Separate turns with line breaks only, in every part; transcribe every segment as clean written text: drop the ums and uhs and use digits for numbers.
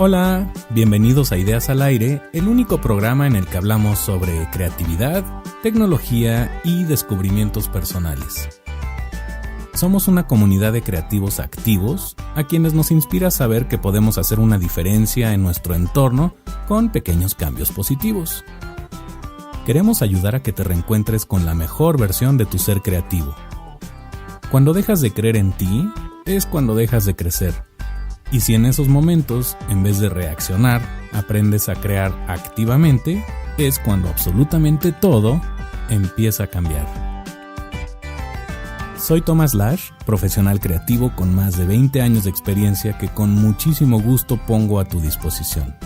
Hola, bienvenidos a Ideas al Aire, el único programa en el que hablamos sobre creatividad, tecnología y descubrimientos personales. Somos una comunidad de creativos activos a quienes nos inspira saber que podemos hacer una diferencia en nuestro entorno con pequeños cambios positivos. Queremos ayudar a que te reencuentres con la mejor versión de tu ser creativo. Cuando dejas de creer en ti, es cuando dejas de crecer. Y si en esos momentos, en vez de reaccionar, aprendes a crear activamente, es cuando absolutamente todo empieza a cambiar. Soy Thomas Lash, profesional creativo con más de 20 años de experiencia que con muchísimo gusto pongo a tu disposición.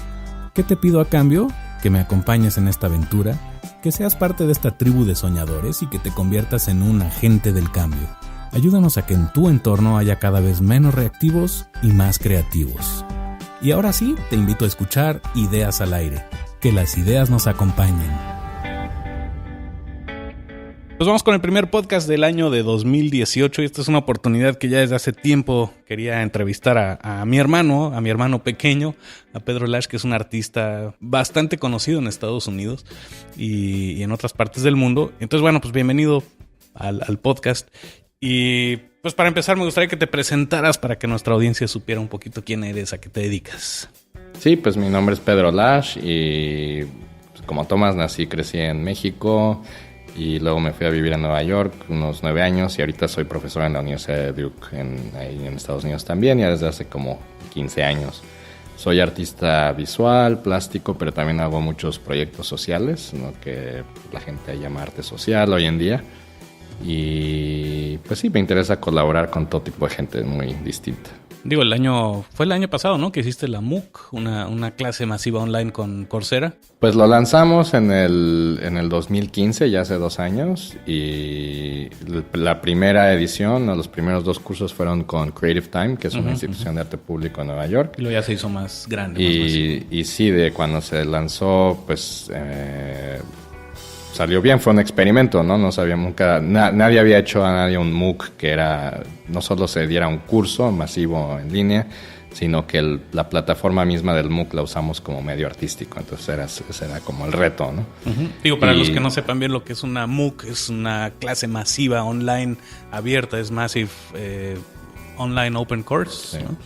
¿Qué te pido a cambio? Que me acompañes en esta aventura, que seas parte de esta tribu de soñadores y que te conviertas en un agente del cambio. Ayúdanos a que en tu entorno haya cada vez menos reactivos y más creativos. Y ahora sí, te invito a escuchar Ideas al Aire. Que las ideas nos acompañen. Pues vamos con el primer podcast del año de 2018 y esta es una oportunidad que ya desde hace tiempo quería entrevistar a mi hermano pequeño, a Pedro Lash, que es un artista bastante conocido en Estados Unidos y en otras partes del mundo. Entonces, bueno, pues bienvenido al podcast. Y pues para empezar me gustaría que te presentaras para que nuestra audiencia supiera un poquito quién eres, a qué te dedicas.
Sí, pues mi nombre es Pedro Lash y pues, como Tomás nací y crecí en México y luego me fui a vivir a Nueva York unos 9 años y ahorita soy profesor en la Universidad de Duke ahí en Estados Unidos también, ya desde hace como 15 años. Soy artista visual, plástico, pero también hago muchos proyectos sociales, ¿no? Que la gente llama arte social hoy en día. Y pues sí, me interesa colaborar con todo tipo de gente muy distinta.
Digo, fue el año pasado, ¿no? Que hiciste la MOOC, una clase masiva online con Coursera.
Pues lo lanzamos en el 2015, ya hace 2 años. Y la primera edición, los primeros 2 cursos fueron con Creative Time, que es una institución de arte público en Nueva York.
Y luego ya se hizo más grande.
Y sí, de cuando se lanzó, pues salió bien, fue un experimento, ¿no? No sabía nunca, nadie había hecho a nadie un MOOC que era, no solo se diera un curso masivo en línea, sino que la plataforma misma del MOOC la usamos como medio artístico, entonces ese era como el reto, ¿no?
Digo, para los que no sepan bien lo que es una MOOC, es una clase masiva online abierta, es Massive Online Open Course, sí. ¿No?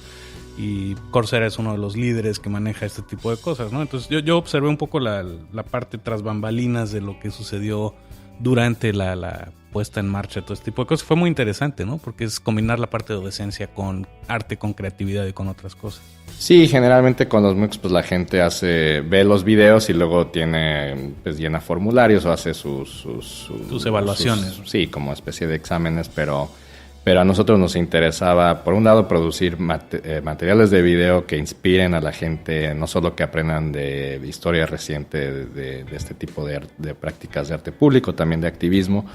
Y Coursera es uno de los líderes que maneja este tipo de cosas, ¿no? Entonces yo observé un poco la parte tras bambalinas de lo que sucedió durante la puesta en marcha de todo este tipo de cosas. Fue muy interesante, ¿no? Porque es combinar la parte de docencia con arte, con creatividad y con otras cosas.
Sí, generalmente con los MOOCs pues la gente ve los videos y luego pues llena formularios o hace sus
evaluaciones.
Sí, como especie de exámenes, pero a nosotros nos interesaba, por un lado, producir materiales de video que inspiren a la gente, no solo que aprendan de historia reciente de este tipo de prácticas de arte público, también de activismo,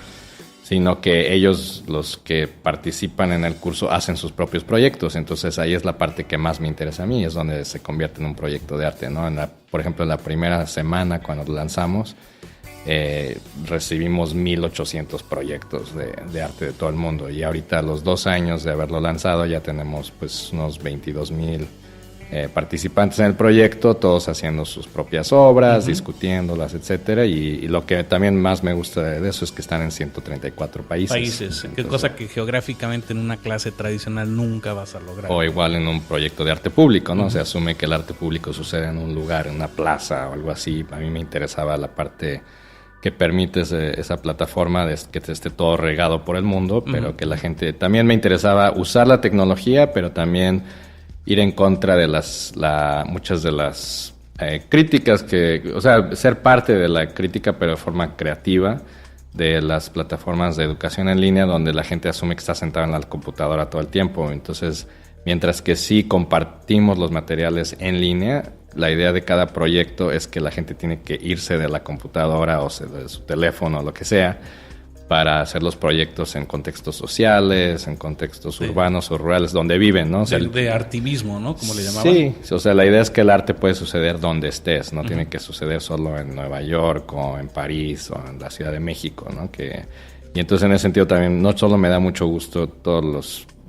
sino que ellos, los que participan en el curso, hacen sus propios proyectos. Entonces ahí es la parte que más me interesa a mí, es donde se convierte en un proyecto de arte, ¿no? Por ejemplo, en la primera semana, cuando lo lanzamos, recibimos 1,800 proyectos de arte de todo el mundo y ahorita a los 2 años de haberlo lanzado ya tenemos pues unos 22,000 participantes en el proyecto, todos haciendo sus propias obras, discutiéndolas, etcétera, y lo que también más me gusta de eso es que están en 134 países.
Entonces, cosa que geográficamente en una clase tradicional nunca vas a lograr.
O igual en un proyecto de arte público, ¿no? Se asume que el arte público sucede en un lugar, en una plaza o algo así. A mí me interesaba la parte que permite esa plataforma de que esté todo regado por el mundo, pero que la gente... También me interesaba usar la tecnología, pero también ir en contra de muchas de las críticas o sea, ser parte de la crítica, pero de forma creativa, de las plataformas de educación en línea, donde la gente asume que está sentada en la computadora todo el tiempo. Entonces, mientras que sí compartimos los materiales en línea, la idea de cada proyecto es que la gente tiene que irse de la computadora o de su teléfono o lo que sea para hacer los proyectos en contextos sociales, en contextos urbanos o rurales, donde viven, ¿no? O sea,
de artivismo, ¿no? Como le llamaban.
Sí, o sea, la idea es que el arte puede suceder donde estés, no tiene que suceder solo en Nueva York o en París o en la Ciudad de México, ¿no? Y entonces en ese sentido también no solo me da mucho gusto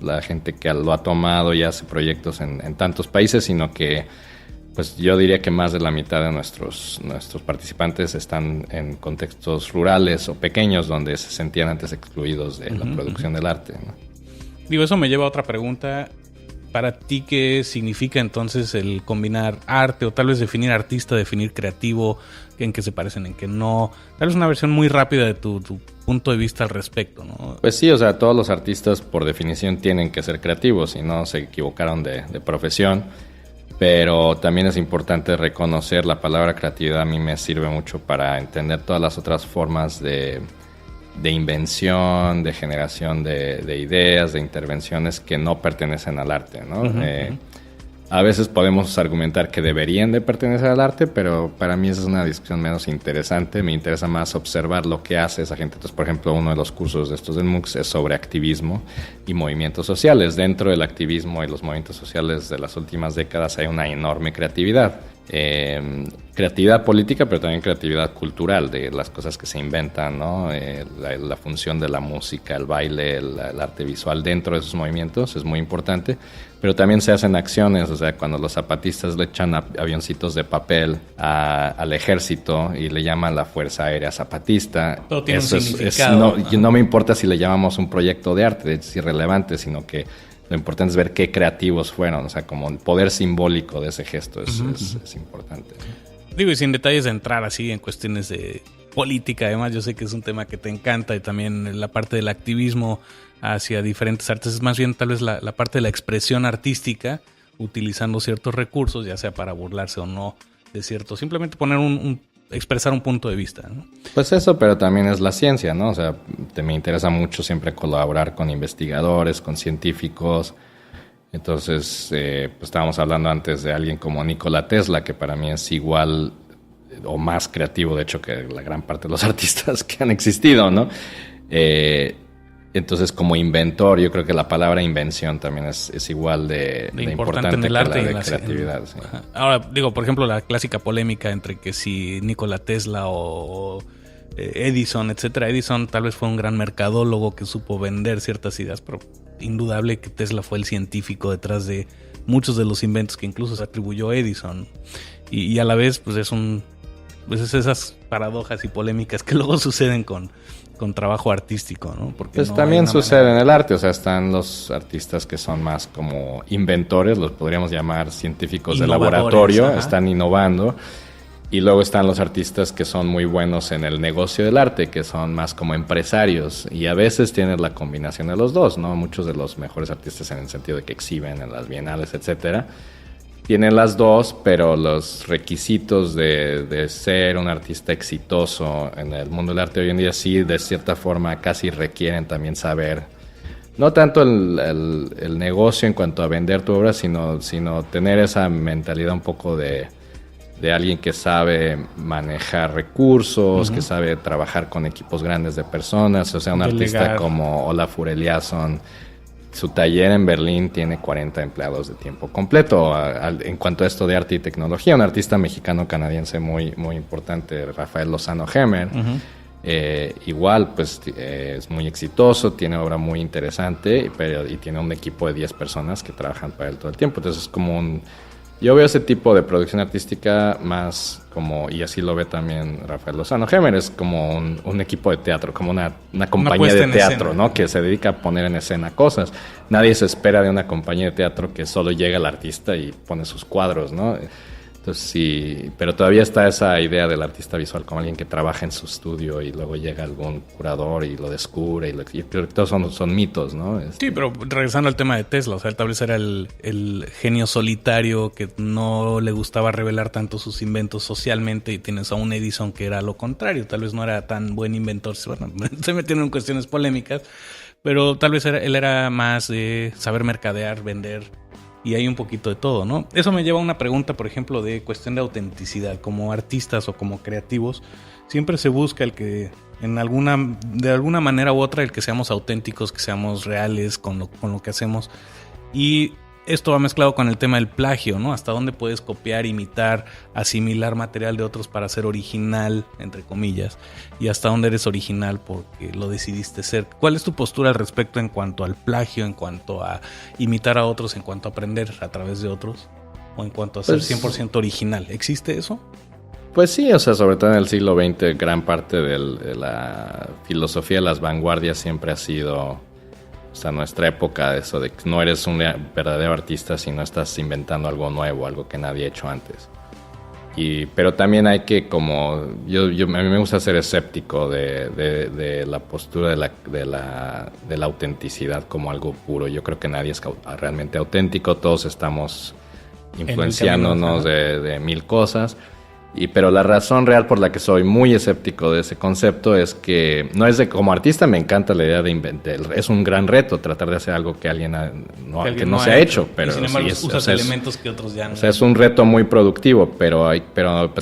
la gente que lo ha tomado y hace proyectos en tantos países, sino que pues yo diría que más de la mitad de nuestros participantes están en contextos rurales o pequeños donde se sentían antes excluidos de la producción del arte, ¿no?
Digo, eso me lleva a otra pregunta. Para ti, ¿qué significa entonces el combinar arte o tal vez definir artista, definir creativo, en qué se parecen, en qué no? Tal vez una versión muy rápida de tu punto de vista al respecto, ¿no?
Pues sí, o sea, todos los artistas por definición tienen que ser creativos, si no se equivocaron de profesión. Pero también es importante reconocer la palabra creatividad. A mí me sirve mucho para entender todas las otras formas de invención, de generación de ideas, de intervenciones que no pertenecen al arte, ¿no? A veces podemos argumentar que deberían de pertenecer al arte, pero para mí esa es una discusión menos interesante. Me interesa más observar lo que hace esa gente. Entonces, por ejemplo, uno de los cursos de estos del MOOCs es sobre activismo y movimientos sociales. Dentro del activismo y los movimientos sociales de las últimas décadas hay una enorme creatividad. Creatividad política, pero también creatividad cultural, de las cosas que se inventan, ¿no? La función de la música, el baile, el arte visual dentro de esos movimientos es muy importante, pero también se hacen acciones, o sea, cuando los zapatistas le echan avioncitos de papel al ejército y le llaman la Fuerza Aérea Zapatista,
todo tiene un significado.
No me importa si le llamamos un proyecto de arte, es irrelevante, sino que lo importante es ver qué creativos fueron, o sea, como el poder simbólico de ese gesto es importante.
Digo, y sin detalles de entrar así en cuestiones de política, además yo sé que es un tema que te encanta y también la parte del activismo hacia diferentes artes, es más bien tal vez la parte de la expresión artística, utilizando ciertos recursos, ya sea para burlarse o no de cierto, simplemente poner expresar un punto de vista, ¿no?
Pues eso, pero también es la ciencia, ¿no? O sea, me interesa mucho siempre colaborar con investigadores, con científicos. Entonces, pues estábamos hablando antes de alguien como Nikola Tesla, que para mí es igual o más creativo, de hecho, que la gran parte de los artistas que han existido, ¿no? Entonces, como inventor, yo creo que la palabra invención también es igual de importante
en el arte
que
y
la de creatividad. Sí.
Ahora, digo, por ejemplo, la clásica polémica entre que si Nikola Tesla o Edison, etcétera. Edison tal vez fue un gran mercadólogo que supo vender ciertas ideas, pero indudable que Tesla fue el científico detrás de muchos de los inventos que incluso se atribuyó a Edison. Y a la vez, pues es esas paradojas y polémicas que luego suceden con trabajo artístico, ¿no? Porque
pues también sucede en el arte, o sea, están los artistas que son más como inventores, los podríamos llamar científicos de laboratorio, están innovando, y luego están los artistas que son muy buenos en el negocio del arte, que son más como empresarios, y a veces tienen la combinación de los dos, ¿no? Muchos de los mejores artistas en el sentido de que exhiben en las bienales, etcétera, tienen las dos, pero los requisitos de ser un artista exitoso en el mundo del arte hoy en día sí, de cierta forma, casi requieren también saber, no tanto el negocio en cuanto a vender tu obra, sino tener esa mentalidad un poco de alguien que sabe manejar recursos, que sabe trabajar con equipos grandes de personas, o sea, un artista como Olafur Eliasson. Su taller en Berlín tiene 40 empleados de tiempo completo. En cuanto a esto de arte y tecnología, un artista mexicano-canadiense muy, muy importante, Rafael Lozano Hemer, igual pues es muy exitoso, tiene obra muy interesante, y tiene un equipo de 10 personas que trabajan para él todo el tiempo. Entonces es como yo veo ese tipo de producción artística más como, y así lo ve también Rafael Lozano Hemer, es como un equipo de teatro, como una compañía de teatro, ¿no? Que se dedica a poner en escena cosas. Nadie se espera de una compañía de teatro que solo llega el artista y pone sus cuadros, ¿no? Entonces sí, pero todavía está esa idea del artista visual como alguien que trabaja en su estudio y luego llega algún curador y lo descubre, y creo que todos son mitos, ¿no?
Sí, pero regresando al tema de Tesla, o sea, tal vez era el genio solitario que no le gustaba revelar tanto sus inventos socialmente, y tienes a un Edison que era lo contrario, tal vez no era tan buen inventor, bueno, se metieron en cuestiones polémicas, pero tal vez él era más de saber mercadear, vender. Y hay un poquito de todo, ¿no? Eso me lleva a una pregunta, por ejemplo, de cuestión de autenticidad. Como artistas o como creativos, siempre se busca el que, de alguna manera u otra, el que seamos auténticos, que seamos reales con lo que hacemos. Y esto va mezclado con el tema del plagio, ¿no? Hasta dónde puedes copiar, imitar, asimilar material de otros para ser original, entre comillas, y hasta dónde eres original porque lo decidiste ser. ¿Cuál es tu postura al respecto en cuanto al plagio, en cuanto a imitar a otros, en cuanto a aprender a través de otros? o en cuanto a ser 100% original. ¿Existe eso?
Pues sí, o sea, sobre todo en el siglo XX, gran parte de la filosofía de las vanguardias siempre ha sido, o sea, nuestra época, eso de que no eres un verdadero artista si no estás inventando algo nuevo, algo que nadie ha hecho antes. Pero también hay que, como, a mí me gusta ser escéptico de la postura de la autenticidad como algo puro. Yo creo que nadie es realmente auténtico, todos estamos influenciándonos de mil cosas. Pero la razón real por la que soy muy escéptico de ese concepto es que no es de, como artista me encanta la idea de inventar, es un gran reto tratar de hacer algo que alguien no se ha hecho, pero
y sin embargo
sí
usas elementos que otros ya no.
O sea, es un reto muy productivo, pero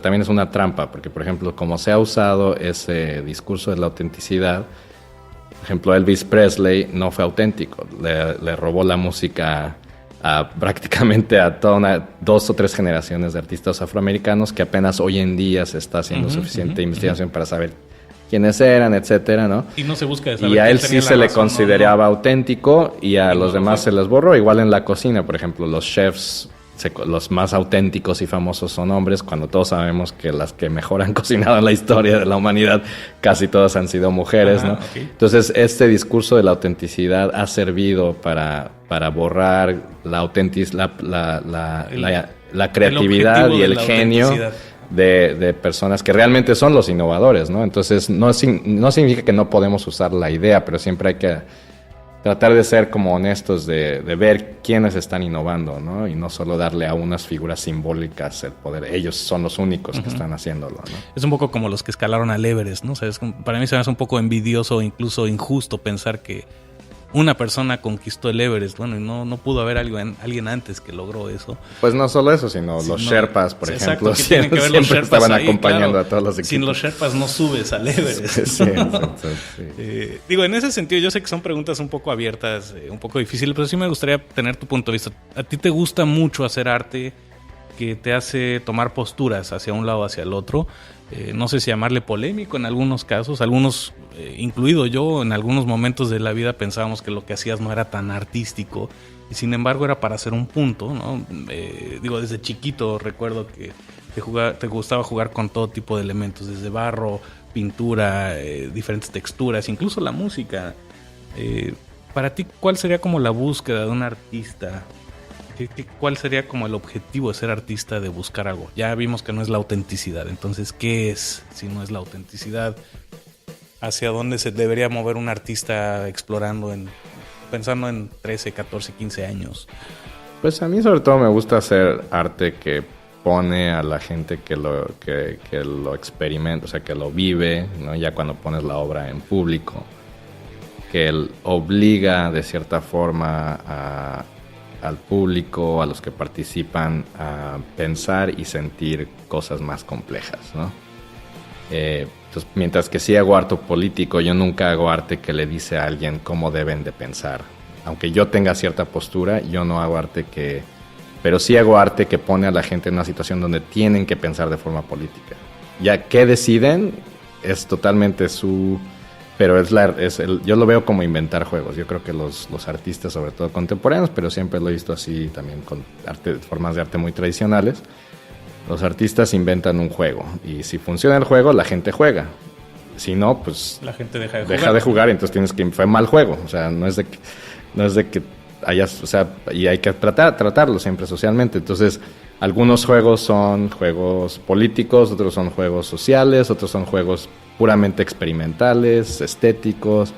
también es una trampa, porque por ejemplo, como se ha usado ese discurso de la autenticidad, por ejemplo, Elvis Presley no fue auténtico, le robó la música prácticamente a toda 2 o 3 generaciones de artistas afroamericanos que apenas hoy en día se está haciendo suficiente investigación para saber quiénes eran, etcétera, ¿no?
Y no se busca de saber.
Y a él sí se le consideraba auténtico y a los demás se les borró. Igual en la cocina, por ejemplo, los chefs, los más auténticos y famosos son hombres, cuando todos sabemos que las que mejor han cocinado en la historia de la humanidad casi todas han sido mujeres, ¿no? Okay. Entonces, este discurso de la autenticidad ha servido para borrar la creatividad y el genio de personas que realmente son los innovadores, ¿no? Entonces, no significa que no podemos usar la idea, pero siempre hay que tratar de ser como honestos, de ver quiénes están innovando, ¿no? Y no solo darle a unas figuras simbólicas el poder. Ellos son los únicos que están haciéndolo, ¿no?
Es un poco como los que escalaron al Everest, ¿no? O sea, para mí se me hace un poco envidioso, incluso injusto pensar que una persona conquistó el Everest. Bueno, y no pudo haber alguien antes que logró eso.
Pues no solo eso, sino los Sherpas, por ejemplo, siempre estaban acompañando a todos los equipos.
Sin los Sherpas no subes al Everest. Sí, digo, en ese sentido, yo sé que son preguntas un poco abiertas, un poco difíciles, pero sí me gustaría tener tu punto de vista. ¿A ti te gusta mucho hacer arte que te hace tomar posturas hacia un lado o hacia el otro? No sé si llamarle polémico en algunos casos, incluido yo, en algunos momentos de la vida pensábamos que lo que hacías no era tan artístico y sin embargo era para hacer un punto, ¿no? Desde chiquito recuerdo que te gustaba jugar con todo tipo de elementos, desde barro, pintura, diferentes texturas, incluso la música. Para ti, ¿cuál sería como la búsqueda de un artista? ¿Cuál sería como el objetivo de ser artista, de buscar algo? Ya vimos que no es la autenticidad. Entonces, ¿qué es si no es la autenticidad? ¿Hacia dónde se debería mover un artista pensando en 13, 14, 15 años?
Pues a mí sobre todo me gusta hacer arte que pone a la gente que lo experimenta, o sea, que lo vive, ¿no? Ya cuando pones la obra en público, que él obliga de cierta forma al público, a los que participan, a pensar y sentir cosas más complejas, ¿no? Entonces, mientras que sí hago arte político, yo nunca hago arte que le dice a alguien cómo deben de pensar. Aunque yo tenga cierta postura, yo no hago arte pero sí hago arte que pone a la gente en una situación donde tienen que pensar de forma política. Ya que deciden, es totalmente pero yo lo veo como inventar juegos. Yo creo que los artistas, sobre todo contemporáneos, pero siempre lo he visto así también con formas de arte muy tradicionales, los artistas inventan un juego y si funciona el juego, la gente juega. Si no, pues
la gente deja
de jugar y entonces fue mal juego. O sea, no es de que hayas, o sea, y hay que tratarlo siempre socialmente. Entonces, algunos juegos son juegos políticos, otros son juegos sociales, otros son juegos puramente experimentales, estéticos,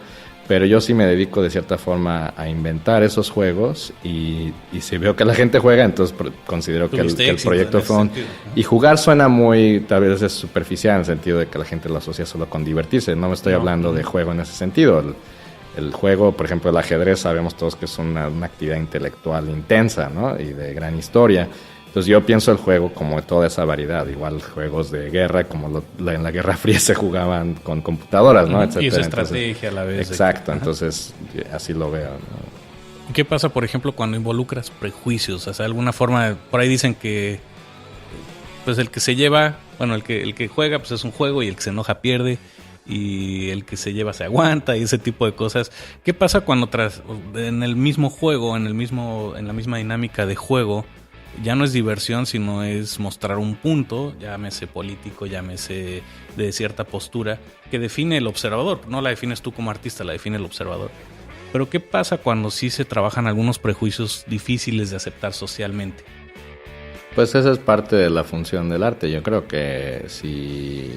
pero yo sí me dedico de cierta forma a inventar esos juegos y si veo que la gente juega, entonces considero que el proyecto fue un... Y jugar suena muy, tal vez es superficial en el sentido de que la gente lo asocia solo con divertirse, no me estoy hablando de juego en ese sentido. El juego, por ejemplo, el ajedrez, sabemos todos que es una actividad intelectual intensa, ¿no? Y de gran historia. Entonces yo pienso el juego como toda esa variedad, igual juegos de guerra, como en la Guerra Fría se jugaban con computadoras, ¿no? Etcétera.
Y esa estrategia a la vez.
Exacto, entonces así lo veo, ¿no?
¿Qué pasa, por ejemplo, cuando involucras prejuicios? O sea, de alguna forma, por ahí dicen que pues el que se lleva, bueno, el que juega pues es un juego y el que se enoja pierde y el que se lleva se aguanta y ese tipo de cosas. ¿Qué pasa cuando en el mismo juego, en la misma dinámica de juego, ya no es diversión, sino es mostrar un punto, llámese político, llámese de cierta postura, que define el observador. No la defines tú como artista, la define el observador. Pero ¿qué pasa cuando sí se trabajan algunos prejuicios difíciles de aceptar socialmente?
Pues esa es parte de la función del arte. Yo creo que sí,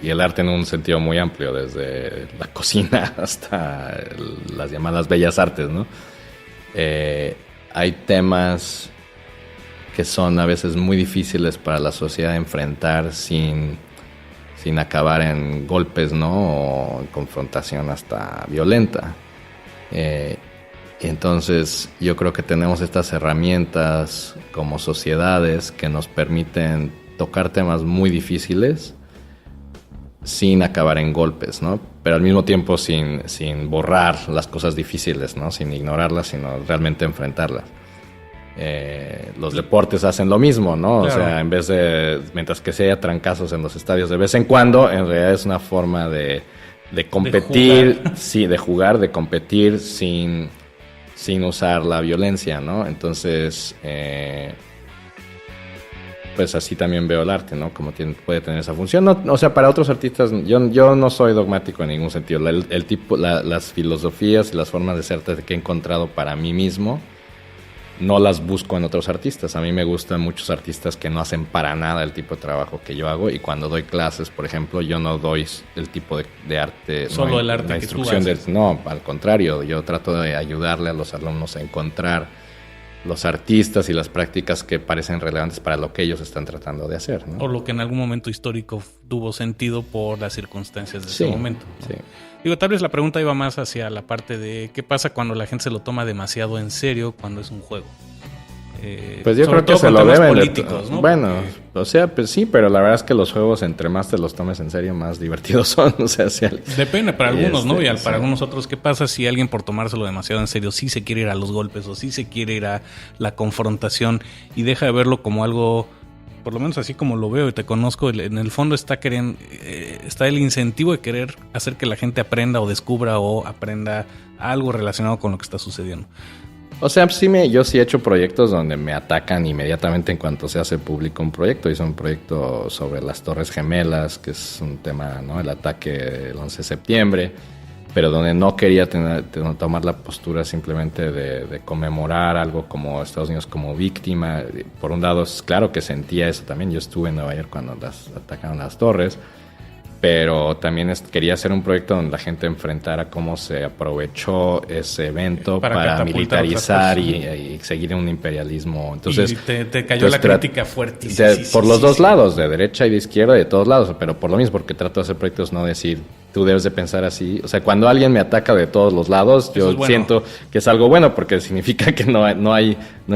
y el arte en un sentido muy amplio, desde la cocina hasta las llamadas bellas artes, ¿no? Hay temas que son a veces muy difíciles para la sociedad enfrentar sin acabar en golpes, ¿no? O en confrontación hasta violenta. Entonces yo creo que tenemos estas herramientas como sociedades que nos permiten tocar temas muy difíciles sin acabar en golpes, ¿no? Pero al mismo tiempo sin borrar las cosas difíciles, ¿no? Sin ignorarlas, sino realmente enfrentarlas. Los deportes hacen lo mismo, ¿no? Claro. O sea, en vez de, mientras que se haya trancazos en los estadios de vez en cuando, en realidad es una forma de competir, de jugar, de competir sin usar la violencia, ¿no? Entonces, pues así también veo el arte, ¿no? Como puede tener esa función. No, o sea, para otros artistas, yo no soy dogmático en ningún sentido. Las filosofías y las formas de ser que he encontrado para mí mismo, no las busco en otros artistas. A mí me gustan muchos artistas que no hacen para nada el tipo de trabajo que yo hago, y cuando doy clases, por ejemplo, yo no doy el tipo de arte,
solo el arte
la
que
instrucción
tú haces.
No, al contrario, yo trato de ayudarle a los alumnos a encontrar los artistas y las prácticas que parecen relevantes para lo que ellos están tratando de hacer, ¿no?
O lo que en algún momento histórico tuvo sentido por las circunstancias de ese momento, ¿no?
Sí.
Digo, tal vez la pregunta iba más hacia la parte de qué pasa cuando la gente se lo toma demasiado en serio cuando es un juego.
Pues yo creo que se lo deben
políticos, ¿no?
Bueno, o sea, pues sí, pero la verdad es que los juegos, entre más te los tomes en serio, más divertidos son. O sea,
depende para algunos, ¿no? Y para algunos otros, ¿qué pasa si alguien por tomárselo demasiado en serio sí se quiere ir a los golpes o sí se quiere ir a la confrontación y deja de verlo como algo, por lo menos así como lo veo y te conozco, en el fondo está el incentivo de querer hacer que la gente aprenda o descubra o aprenda algo relacionado con lo que está sucediendo?
O sea, yo sí he hecho proyectos donde me atacan inmediatamente en cuanto se hace público un proyecto. Hice un proyecto sobre las Torres Gemelas, que es un tema, ¿no? El ataque del 11 de septiembre, pero donde no quería tomar la postura simplemente de conmemorar algo como Estados Unidos como víctima. Por un lado, claro que sentía eso también. Yo estuve en Nueva York cuando atacaron las torres. Pero también quería hacer un proyecto donde la gente enfrentara cómo se aprovechó ese evento para militarizar y seguir un imperialismo. Entonces,
y te cayó la crítica fuertísima.
Por los dos lados, de derecha y de izquierda, de todos lados, pero por lo mismo, porque trato de hacer proyectos, no decir, tú debes de pensar así. O sea, cuando alguien me ataca de todos los lados, yo siento que es algo bueno, porque significa que no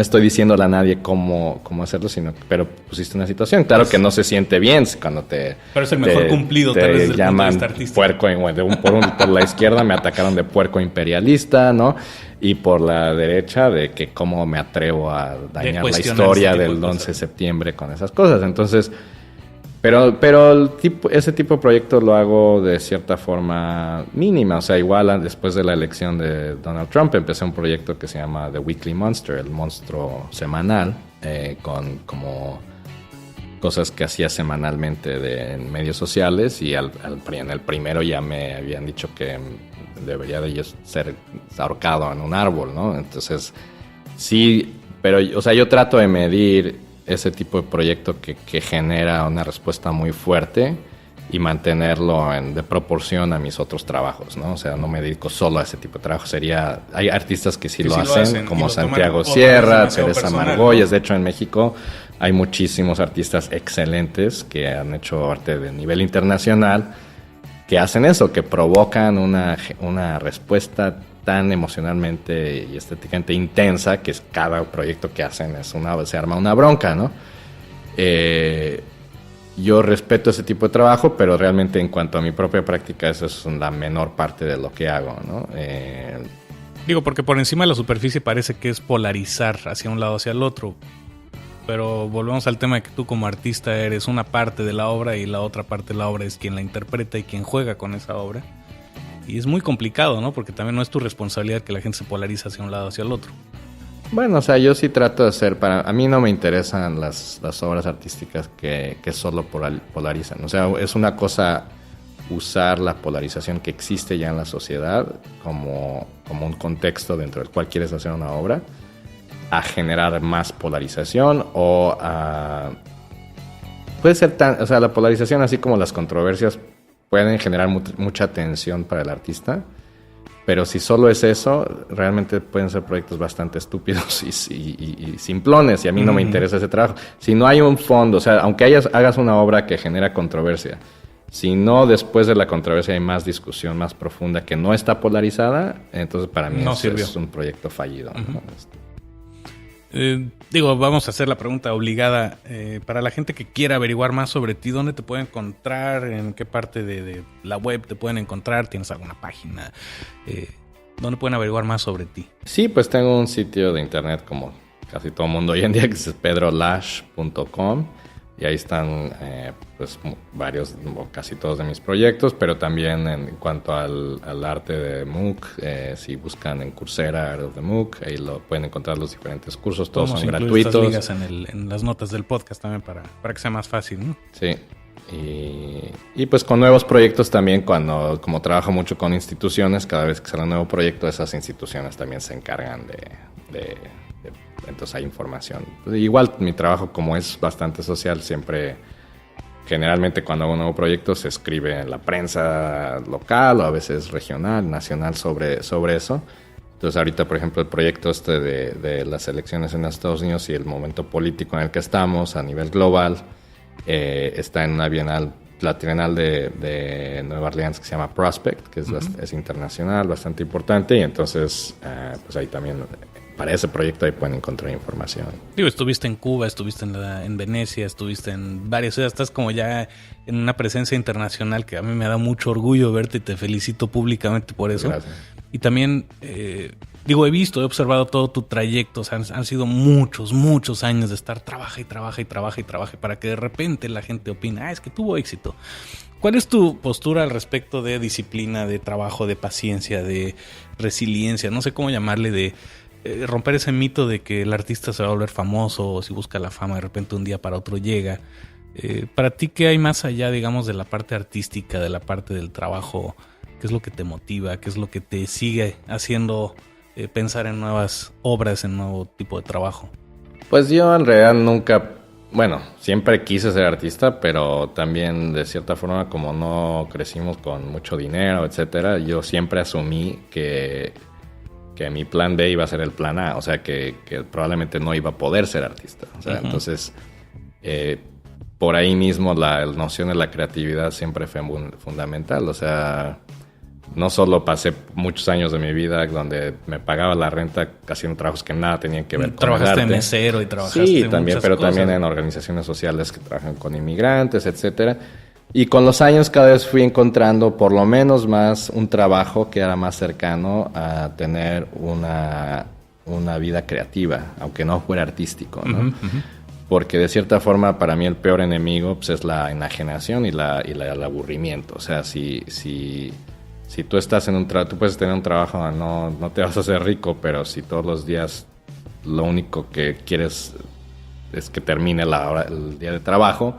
estoy diciéndole a nadie cómo hacerlo, pero pusiste una situación. Claro que no se siente bien cuando te...
Pero es el mejor cumplido, tal vez, desde el punto de vista artístico.
Puerco, por la izquierda me atacaron de puerco imperialista, ¿no? Y por la derecha de que cómo me atrevo a dañar la historia del 11 de septiembre con esas cosas. Entonces... Pero ese tipo de proyecto lo hago de cierta forma mínima. O sea, igual después de la elección de Donald Trump empecé un proyecto que se llama The Weekly Monster, el monstruo semanal, con como cosas que hacía semanalmente en medios sociales, y en el primero ya me habían dicho que debería de ellos ser ahorcado en un árbol, ¿no? Entonces, sí, pero o sea, yo trato de medir ese tipo de proyecto que genera una respuesta muy fuerte y mantenerlo de proporción a mis otros trabajos, ¿no? O sea, no me dedico solo a ese tipo de trabajo. Hay artistas que sí lo hacen, como Santiago Sierra, Teresa Margolles. De hecho, en México hay muchísimos artistas excelentes que han hecho arte de nivel internacional, que hacen eso, que provocan una respuesta tan emocionalmente y estéticamente intensa, que es cada proyecto que hacen se arma una bronca, ¿no? Yo respeto ese tipo de trabajo, pero realmente en cuanto a mi propia práctica, esa es la menor parte de lo que hago, ¿no?
Digo, porque por encima de la superficie parece que es polarizar hacia un lado o hacia el otro, pero volvemos al tema de que tú como artista eres una parte de la obra y la otra parte de la obra es quien la interpreta y quien juega con esa obra. Y es muy complicado, ¿no? Porque también no es tu responsabilidad que la gente se polarice hacia un lado o hacia el otro.
Bueno, o sea, yo sí trato de hacer, a mí no me interesan las obras artísticas que solo polarizan. O sea, es una cosa usar la polarización que existe ya en la sociedad como un contexto dentro del cual quieres hacer una obra, a generar más polarización o a... Puede ser o sea, la polarización, así como las controversias, pueden generar mucha tensión para el artista. Pero si solo es eso, realmente pueden ser proyectos bastante estúpidos y simplones, y a mí no me interesa ese trabajo. Si no hay un fondo, o sea, aunque hagas una obra que genera controversia, si no después de la controversia hay más discusión más profunda que no está polarizada, entonces para mí es un proyecto fallido. ¿No?
Vamos a hacer la pregunta obligada. Para la gente que quiera averiguar más sobre ti, ¿dónde te pueden encontrar? ¿En qué parte de la web te pueden encontrar? ¿Tienes alguna página? ¿Dónde pueden averiguar más sobre ti?
Sí, pues tengo un sitio de internet como casi todo el mundo hoy en día, que es pedrolash.com. Y ahí están pues varios o casi todos de mis proyectos, pero también en cuanto al arte de MOOC, si buscan en Coursera Art of the MOOC, ahí lo pueden encontrar los diferentes cursos, todos son gratuitos.
Estas ligas en las notas del podcast también para que sea más fácil, ¿no?
Sí. Y pues con nuevos proyectos también, como trabajo mucho con instituciones, cada vez que sale un nuevo proyecto, esas instituciones también se encargan de entonces hay información. Igual mi trabajo, como es bastante social, generalmente cuando hago un nuevo proyecto se escribe en la prensa local o a veces regional, nacional sobre eso. Entonces ahorita, por ejemplo, el proyecto de las elecciones en Estados Unidos y el momento político en el que estamos a nivel global, está en una la Trienal de Nueva Orleans que se llama Prospect, que es internacional, bastante importante, y entonces pues ahí también... Para ese proyecto ahí pueden encontrar información.
Estuviste en Cuba, estuviste en Venecia, estuviste en varias ciudades. Estás como ya en una presencia internacional que a mí me da mucho orgullo verte y te felicito públicamente por eso.
Gracias.
Y también, he observado todo tu trayecto. O sea, han sido muchos años de estar trabaja para que de repente la gente opine, es que tuvo éxito. ¿Cuál es tu postura al respecto de disciplina, de trabajo, de paciencia, de resiliencia? No sé cómo llamarle, de... romper ese mito de que el artista se va a volver famoso o si busca la fama de repente un día para otro llega. Para ti, ¿qué hay más allá, digamos, de la parte artística, de la parte del trabajo? ¿Qué es lo que te motiva? ¿Qué es lo que te sigue haciendo pensar en nuevas obras, en nuevo tipo de trabajo?
Pues yo en realidad siempre quise ser artista, pero también de cierta forma, como no crecimos con mucho dinero, etcétera, yo siempre asumí que mi plan B iba a ser el plan A, o sea, que probablemente no iba a poder ser artista. O sea, entonces, por ahí mismo la noción de la creatividad siempre fue fundamental. O sea, no solo pasé muchos años de mi vida donde me pagaba la renta haciendo trabajos que nada tenían que ver con el arte.
Trabajaste de mesero y trabajaste
sí, también, pero
cosas.
También en organizaciones sociales que trabajan con inmigrantes, etcétera. Y con los años cada vez fui encontrando por lo menos más un trabajo que era más cercano a tener una vida creativa, aunque no fuera artístico, ¿no? Porque de cierta forma para mí el peor enemigo pues, es la enajenación y el aburrimiento. O sea, si tú estás en un trabajo, tú puedes tener un trabajo, no te vas a hacer rico, pero si todos los días lo único que quieres es que termine el día de trabajo,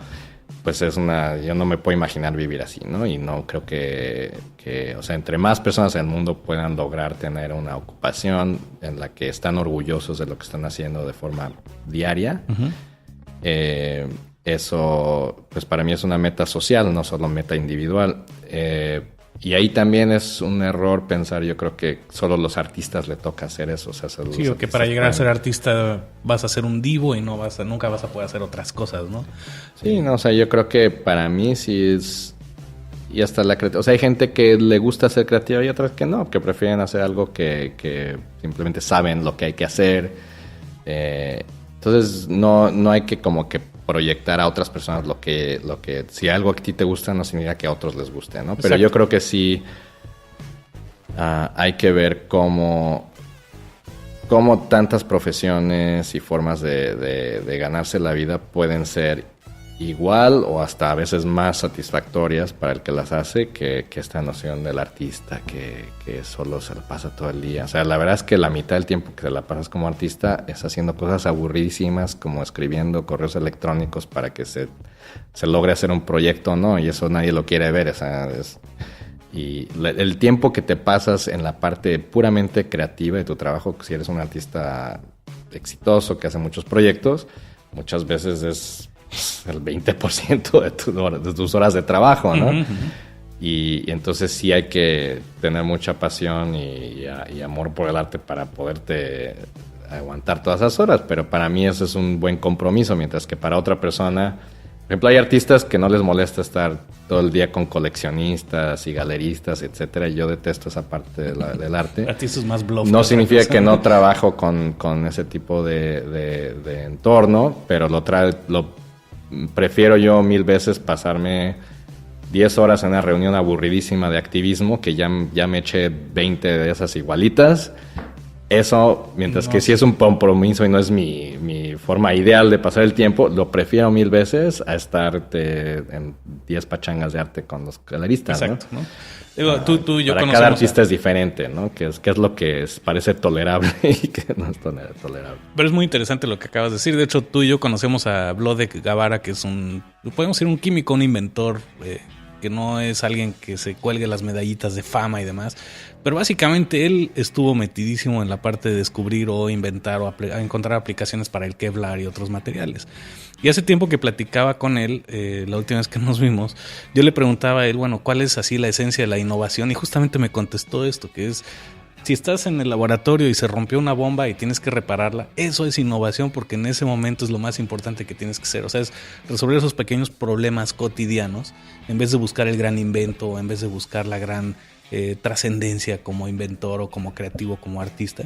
pues yo no me puedo imaginar vivir así, ¿no? Y no creo que o sea, entre más personas en el mundo puedan lograr tener una ocupación en la que están orgullosos de lo que están haciendo de forma diaria, eso, pues para mí es una meta social, no solo meta individual. Y ahí también es un error pensar, yo creo que solo los artistas le toca hacer eso. O sea,
sí, o que para llegar a ser artista vas a ser un divo y nunca vas a poder hacer otras cosas, ¿no?
Sí, no, o sea, yo creo que para mí sí es... Y hasta la creatividad. O sea, hay gente que le gusta ser creativa y otras que no, que prefieren hacer algo que simplemente saben lo que hay que hacer. Entonces, no hay que como que proyectar a otras personas lo que si algo a ti te gusta no significa que a otros les guste, ¿no? Pero yo creo que sí hay que ver cómo tantas profesiones y formas de ganarse la vida pueden ser igual o hasta a veces más satisfactorias para el que las hace que esta noción del artista que solo se la pasa todo el día. O sea, la verdad es que la mitad del tiempo que se la pasas como artista es haciendo cosas aburridísimas, como escribiendo correos electrónicos para que se logre hacer un proyecto, ¿no? Y eso nadie lo quiere ver. O sea, y el tiempo que te pasas en la parte puramente creativa de tu trabajo, si eres un artista exitoso que hace muchos proyectos, muchas veces es el 20% de tus horas de trabajo, ¿no? Uh-huh. Y entonces sí hay que tener mucha pasión y amor por el arte para poderte aguantar todas esas horas, pero para mí eso es un buen compromiso, mientras que para otra persona, por ejemplo, hay artistas que no les molesta estar todo el día con coleccionistas y galeristas, etcétera. Yo detesto esa parte del arte.
Artistas más bluff.
No significa que no trabajo con ese tipo de entorno, pero lo prefiero yo 1000 veces pasarme 10 horas en una reunión aburridísima de activismo, que ya me eché 20 de esas igualitas. Eso, mientras que si es un compromiso y no es mi forma ideal de pasar el tiempo, lo prefiero 1000 veces a estar en 10 pachangas de arte con los galeristas.
Exacto,
¿no?
Digo, tú y yo
para cada artista es diferente, ¿no? Que es lo que parece tolerable y que no es tolerable.
Pero es muy interesante lo que acabas de decir. De hecho, tú y yo conocemos a Wlodek Gavara, que es podemos decir un químico, un inventor, que no es alguien que se cuelgue las medallitas de fama y demás. Pero básicamente él estuvo metidísimo en la parte de descubrir o inventar o encontrar aplicaciones para el Kevlar y otros materiales. Y hace tiempo que platicaba con él, la última vez que nos vimos, yo le preguntaba a él, bueno, ¿cuál es así la esencia de la innovación? Y justamente me contestó esto, que es, si estás en el laboratorio y se rompió una bomba y tienes que repararla, eso es innovación, porque en ese momento es lo más importante que tienes que hacer. O sea, es resolver esos pequeños problemas cotidianos en vez de buscar el gran invento o en vez de buscar la gran trascendencia como inventor o como creativo, como artista.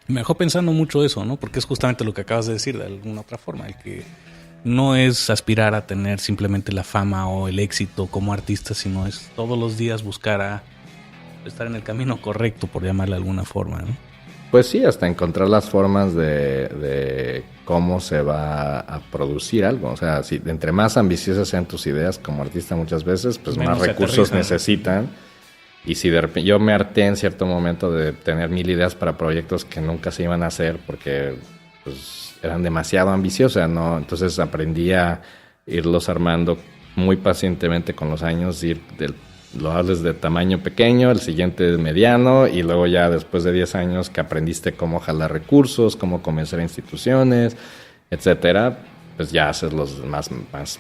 Me dejó pensando mucho eso, ¿no? Porque es justamente lo que acabas de decir de alguna otra forma, el que no es aspirar a tener simplemente la fama o el éxito como artista, sino es todos los días buscar a estar en el camino correcto, por llamarle de alguna forma, ¿no?
Pues sí, hasta encontrar las formas de cómo se va a producir algo. O sea, si entre más ambiciosas sean tus ideas como artista muchas veces, pues más recursos necesitan. Y si de repente yo me harté en cierto momento de tener 1000 ideas para proyectos que nunca se iban a hacer porque pues eran demasiado ambiciosas, ¿no? Entonces aprendí a irlos armando muy pacientemente con los años, lo hables de tamaño pequeño, el siguiente mediano, y luego ya después de 10 años que aprendiste cómo jalar recursos, cómo convencer a instituciones, etcétera, pues ya haces los más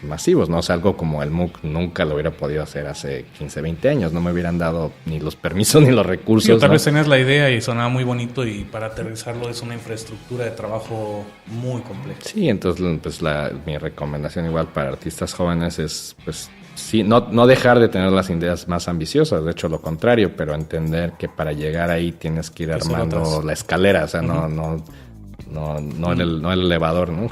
masivos, ¿no? O sea, algo como el MOOC nunca lo hubiera podido hacer hace 15, 20 años, no me hubieran dado ni los permisos ni los recursos.
Sí, tal vez tenías la idea y sonaba muy bonito, y para aterrizarlo es una infraestructura de trabajo muy compleja.
Sí, entonces pues mi recomendación igual para artistas jóvenes es pues sí, no dejar de tener las ideas más ambiciosas, de hecho lo contrario, pero entender que para llegar ahí tienes que ir armando la escalera, o sea, no el elevador, ¿no?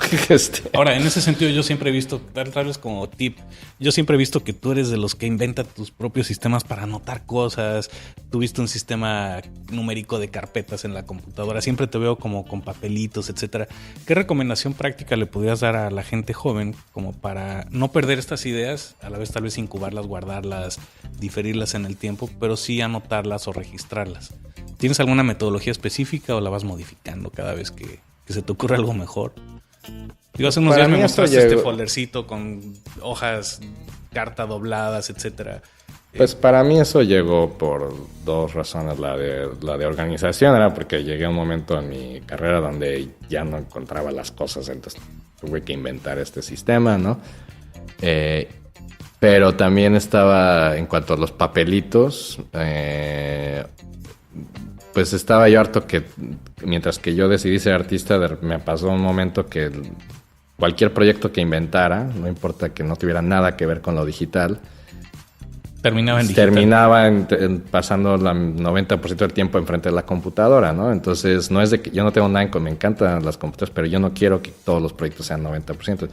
Ahora, en ese sentido yo siempre he visto, tal vez como tip, yo siempre he visto que tú eres de los que inventa tus propios sistemas para anotar cosas. Tuviste un sistema numérico de carpetas en la computadora, siempre te veo como con papelitos, etcétera. ¿Qué recomendación práctica le podrías dar a la gente joven como para no perder estas ideas, a la vez tal vez incubarlas, guardarlas, diferirlas en el tiempo, pero sí anotarlas o registrarlas? ¿Tienes alguna metodología específica o la vas modificando cada vez que se te ocurre algo mejor? Digo, hace unos días me mostraste este foldercito con hojas, carta dobladas, etcétera.
Pues para mí eso llegó por dos razones. La de organización era porque llegué a un momento en mi carrera donde ya no encontraba las cosas, entonces tuve que inventar este sistema, ¿no? Pero también estaba, en cuanto a los papelitos, pues estaba yo harto que mientras que yo decidí ser artista, me pasó un momento que cualquier proyecto que inventara, no importa que no tuviera nada que ver con lo digital, terminaba pasando el 90% del tiempo enfrente de la computadora, ¿no? Entonces, no es de que yo no tengo nada me encantan las computadoras, pero yo no quiero que todos los proyectos sean 90%.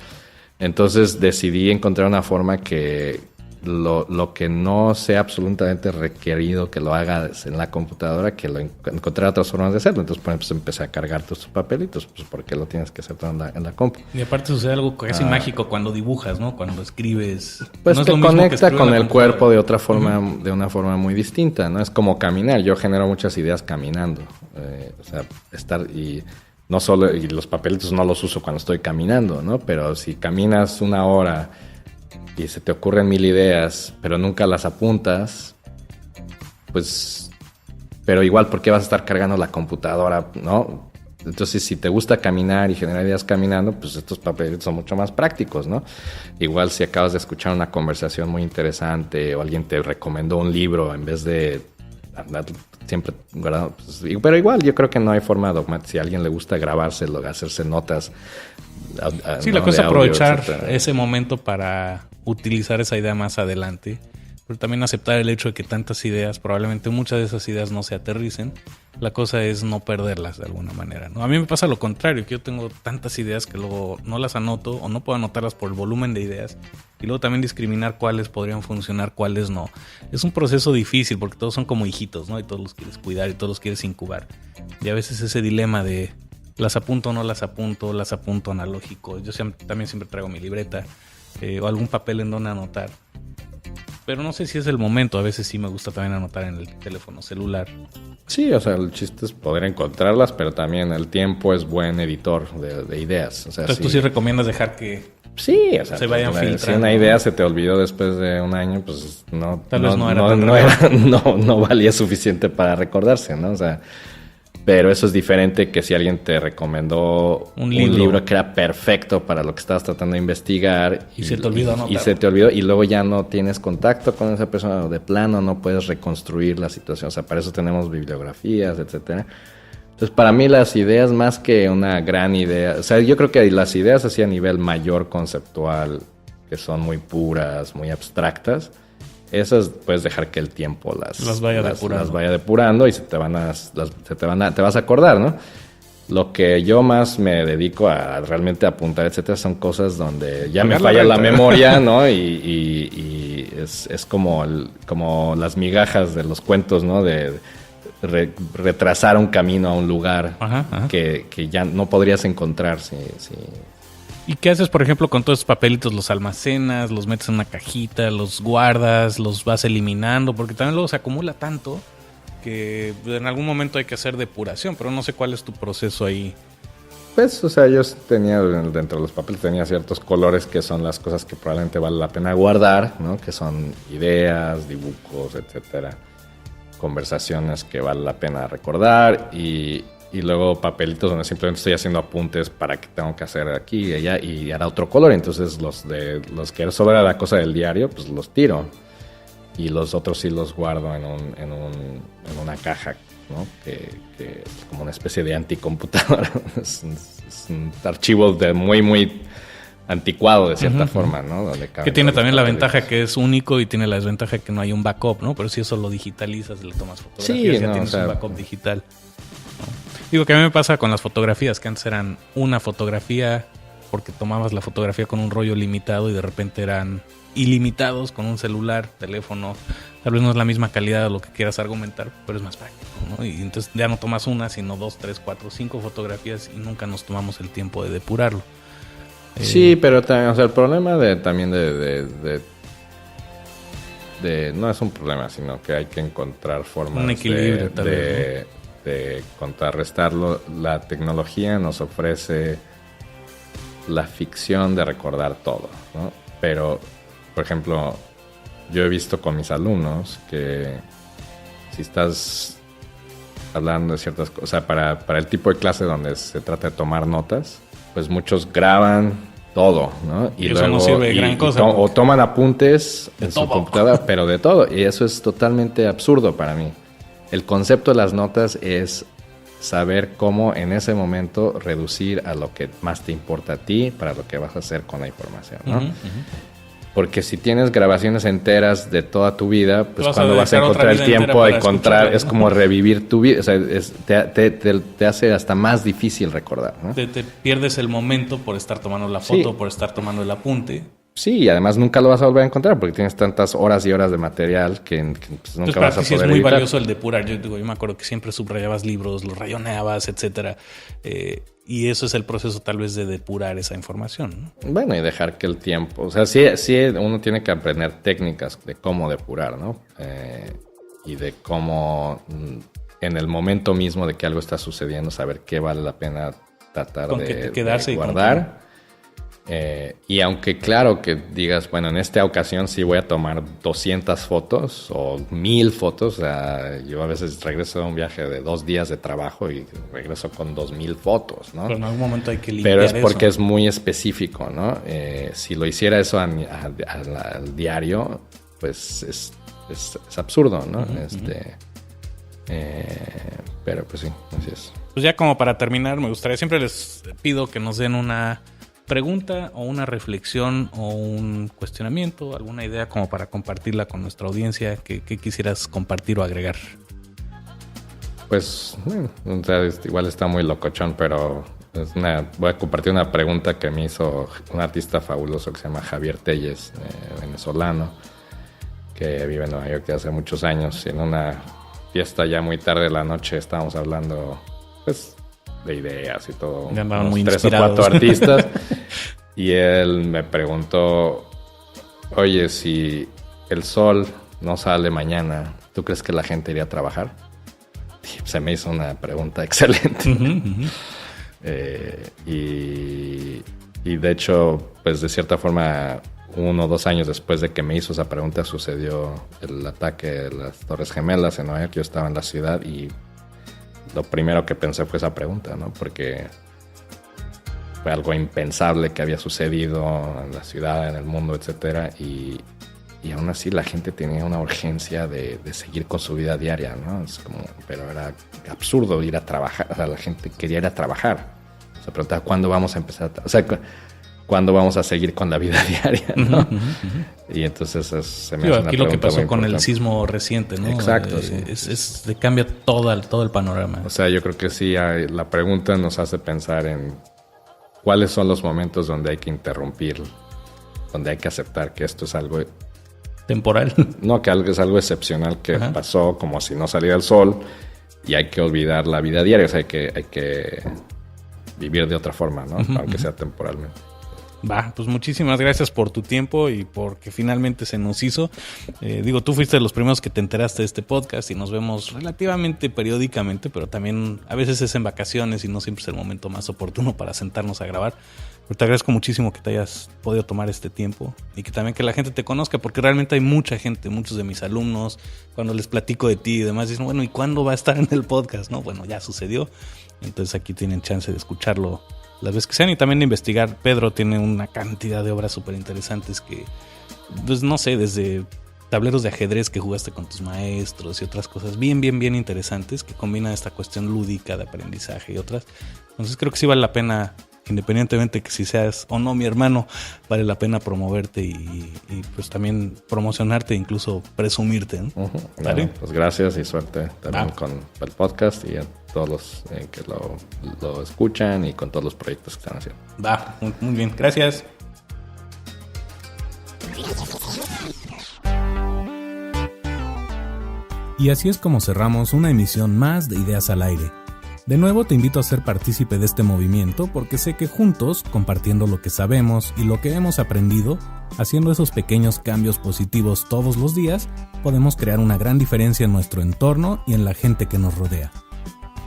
Entonces, decidí encontrar una forma que lo que no sea absolutamente requerido que lo hagas en la computadora, que lo encontrar otras formas de hacerlo. Entonces, por ejemplo, empecé a cargar tus papelitos, pues ¿por qué lo tienes que hacer todo en la compu?
Y aparte sucede algo casi mágico cuando dibujas, ¿no? Cuando escribes.
Pues
no
te conecta con el cuerpo de otra forma,
uh-huh.
de una forma muy distinta, ¿no? Es como caminar. Yo genero muchas ideas caminando. O sea, no solo, y los papelitos no los uso cuando estoy caminando, ¿no? Pero si caminas una hora y se te ocurren 1000 ideas, pero nunca las apuntas, pues, pero igual, ¿por qué vas a estar cargando la computadora, no? Entonces, si te gusta caminar y generar ideas caminando, pues estos papelitos son mucho más prácticos, ¿no? Igual si acabas de escuchar una conversación muy interesante o alguien te recomendó un libro en vez de andar siempre guardado, pues, pero igual yo creo que no hay forma dogmática. Si a alguien le gusta grabárselo, hacerse notas.
Sí, la cosa es aprovechar ese momento para utilizar esa idea más adelante, pero también aceptar el hecho de que tantas ideas, probablemente muchas de esas ideas no se aterricen. La cosa es no perderlas de alguna manera, ¿no? A mí me pasa lo contrario, que yo tengo tantas ideas que luego no las anoto o no puedo anotarlas por el volumen de ideas, y luego también discriminar cuáles podrían funcionar, cuáles no. Es un proceso difícil porque todos son como hijitos, ¿no? Y todos los quieres cuidar y todos los quieres incubar. Y a veces ese dilema de las apunto o no las apunto analógico. Yo también siempre traigo mi libreta o algún papel en donde anotar. Pero no sé si es el momento. A veces sí me gusta también anotar en el teléfono celular.
Sí, o sea, el chiste es poder encontrarlas, pero también el tiempo es buen editor de ideas. O sea,
entonces tú sí recomiendas dejar que
sí, o sea,
se vayan filtrando.
Si una idea se te olvidó después de un año, pues
tal vez no
valía suficiente para recordarse, ¿no? O sea, pero eso es diferente que si alguien te recomendó un libro que era perfecto para lo que estabas tratando de investigar
y se te olvidó anotar.
Y se te olvidó y luego ya no tienes contacto con esa persona o de plano no puedes reconstruir la situación. O sea, para eso tenemos bibliografías, etcétera. Entonces, para mí las ideas más que una gran idea, o sea, yo creo que las ideas así a nivel mayor conceptual, que son muy puras, muy abstractas, esas puedes dejar que el tiempo las vaya depurando y te vas a acordar, ¿no? Lo que yo más me dedico a realmente apuntar, etcétera, son cosas donde ya me falla la memoria, ¿no? Y es como las migajas de los cuentos, ¿no? De retrasar un camino a un lugar que ya no podrías encontrar si...
¿Y qué haces, por ejemplo, con todos esos papelitos? ¿Los almacenas, los metes en una cajita, los guardas, los vas eliminando? Porque también luego se acumula tanto que en algún momento hay que hacer depuración, pero no sé cuál es tu proceso ahí.
Pues, o sea, yo tenía dentro de los papeles tenía ciertos colores que son las cosas que probablemente vale la pena guardar, ¿no? Que son ideas, dibujos, etcétera, conversaciones que vale la pena recordar y luego papelitos donde simplemente estoy haciendo apuntes para que tengo que hacer aquí y allá y hará otro color. Entonces los que solo era la cosa del diario, pues los tiro. Y los otros sí los guardo en una caja, ¿no? Que es como una especie de anticomputadora. es un archivo muy, muy anticuado de cierta forma, ¿no?
Que tiene también la ventaja que es único y tiene la desventaja que no hay un backup, ¿no? Pero si eso lo digitalizas, le tomas fotografías, ya tienes un backup digital. Digo que a mí me pasa con las fotografías, que antes eran una fotografía porque tomabas la fotografía con un rollo limitado y de repente eran ilimitados con un celular, teléfono. Tal vez no es la misma calidad de lo que quieras argumentar, pero es más práctico, ¿no? Y entonces ya no tomas una, sino 2, 3, 4, 5 fotografías y nunca nos tomamos el tiempo de depurarlo.
Sí, pero también, o sea, el problema también no es un problema, sino que hay que encontrar formas
un equilibrio, tal vez, ¿no?
De contrarrestarlo. La tecnología nos ofrece la ficción de recordar todo, ¿no? Pero, por ejemplo, yo he visto con mis alumnos que si estás hablando de ciertas cosas, o sea, para el tipo de clase donde se trata de tomar notas, pues muchos graban todo, ¿no?
Y eso luego no sirve de gran cosa.
O toman apuntes en su computadora, pero de todo. Y eso es totalmente absurdo para mí. El concepto de las notas es saber cómo en ese momento reducir a lo que más te importa a ti para lo que vas a hacer con la información, ¿no? Porque si tienes grabaciones enteras de toda tu vida, pues cuando vas a encontrar el tiempo de encontrar, es como revivir tu vida. O sea, te hace hasta más difícil recordar, ¿no?
Te pierdes el momento por estar tomando la foto, por estar tomando el apunte.
Sí, y además nunca lo vas a volver a encontrar porque tienes tantas horas y horas de material que pues, nunca vas a poder
sí es muy
editar.
valioso el depurar. Yo me acuerdo que siempre subrayabas libros, los rayoneabas, etcétera. Y eso es el proceso tal vez de depurar esa información, ¿no?
Bueno, y dejar que el tiempo... O sea, sí uno tiene que aprender técnicas de cómo depurar, ¿no? Y de cómo en el momento mismo de que algo está sucediendo, saber qué vale la pena tratar de guardar. Y aunque claro que digas, bueno, en esta ocasión sí voy a tomar 200 fotos o 1000 fotos. O sea, yo a veces regreso de un viaje de 2 días de trabajo y regreso con 2000 fotos, ¿no?
Pero en algún momento hay que limpiar.
Pero es porque
eso,
es muy específico, ¿no? Si lo hiciera eso al diario, pues es absurdo, ¿no? Pero pues sí, así es.
Pues ya como para terminar, me gustaría, siempre les pido que nos den una pregunta o una reflexión o un cuestionamiento, alguna idea como para compartirla con nuestra audiencia. ¿Qué quisieras compartir o agregar?
Pues, o sea, igual está muy locochón, pero voy a compartir una pregunta que me hizo un artista fabuloso que se llama Javier Telles, venezolano, que vive en Nueva York desde hace muchos años. Y en una fiesta ya muy tarde de la noche estábamos hablando, pues, de ideas y todo.
Ya andaban muy
3 o
inspirados.
4 artistas. Y él me preguntó, oye, si el sol no sale mañana, ¿tú crees que la gente iría a trabajar? Y se me hizo una pregunta excelente. Y de hecho, pues de cierta forma, 1 o 2 años después de que me hizo esa pregunta, sucedió el ataque de las Torres Gemelas en Nueva York. Yo estaba en la ciudad y lo primero que pensé fue esa pregunta, ¿no? Porque fue algo impensable que había sucedido en la ciudad, en el mundo, etcétera. Y aún así la gente tenía una urgencia de seguir con su vida diaria, ¿no? Pero era absurdo ir a trabajar. O sea, la gente quería ir a trabajar. Se preguntaba, ¿cuándo vamos a empezar ¿cuándo vamos a seguir con la vida diaria, ¿no? Y entonces se me hace una
aquí lo que
pregunta
pasó
muy
con el
importante.
sismo reciente, ¿no?
Exacto, sí.
Le cambia todo el panorama.
O sea, yo creo que sí, la pregunta nos hace pensar en cuáles son los momentos donde hay que interrumpir, donde hay que aceptar que esto es algo...
Temporal.
No, que es algo excepcional que pasó, como si no saliera el sol, y hay que olvidar la vida diaria. O sea, hay que vivir de otra forma, ¿no? Aunque sea temporalmente.
Pues muchísimas gracias por tu tiempo y porque finalmente se nos hizo. Tú fuiste de los primeros que te enteraste de este podcast y nos vemos relativamente periódicamente, pero también a veces es en vacaciones y no siempre es el momento más oportuno para sentarnos a grabar. Pero te agradezco muchísimo que te hayas podido tomar este tiempo y que también que la gente te conozca, porque realmente hay mucha gente, muchos de mis alumnos, cuando les platico de ti y demás, dicen, bueno, ¿y cuándo va a estar en el podcast? No, bueno, ya sucedió. Entonces aquí tienen chance de escucharlo las veces que sean y también de investigar. Pedro tiene una cantidad de obras súper interesantes que, pues no sé, desde tableros de ajedrez que jugaste con tus maestros y otras cosas bien interesantes que combinan esta cuestión lúdica de aprendizaje y otras. Entonces creo que sí vale la pena, independientemente que si seas o no mi hermano, vale la pena promoverte y pues también promocionarte e incluso presumirte, ¿no?
Bueno, pues gracias y suerte también con el podcast y a todos los que lo escuchan y con todos los proyectos que están haciendo.
Muy bien, gracias.
Y así es como cerramos una emisión más de Ideas al Aire. De nuevo te invito a ser partícipe de este movimiento porque sé que juntos, compartiendo lo que sabemos y lo que hemos aprendido, haciendo esos pequeños cambios positivos todos los días, podemos crear una gran diferencia en nuestro entorno y en la gente que nos rodea.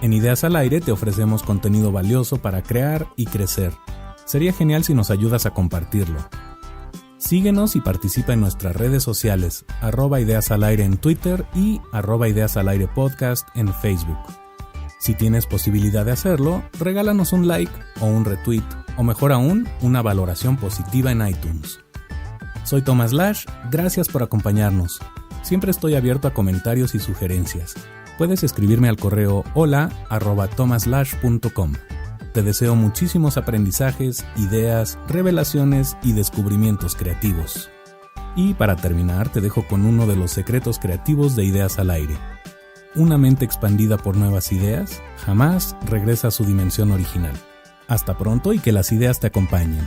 En Ideas al Aire te ofrecemos contenido valioso para crear y crecer. Sería genial si nos ayudas a compartirlo. Síguenos y participa en nuestras redes sociales, @ideasalaire en Twitter y @ideasalairepodcast en Facebook. Si tienes posibilidad de hacerlo, regálanos un like o un retweet, o mejor aún, una valoración positiva en iTunes. Soy Thomas Lash, gracias por acompañarnos. Siempre estoy abierto a comentarios y sugerencias. Puedes escribirme al correo hola@thomaslash.com. Te deseo muchísimos aprendizajes, ideas, revelaciones y descubrimientos creativos. Y para terminar, te dejo con uno de los secretos creativos de Ideas al Aire. Una mente expandida por nuevas ideas jamás regresa a su dimensión original. Hasta pronto y que las ideas te acompañen.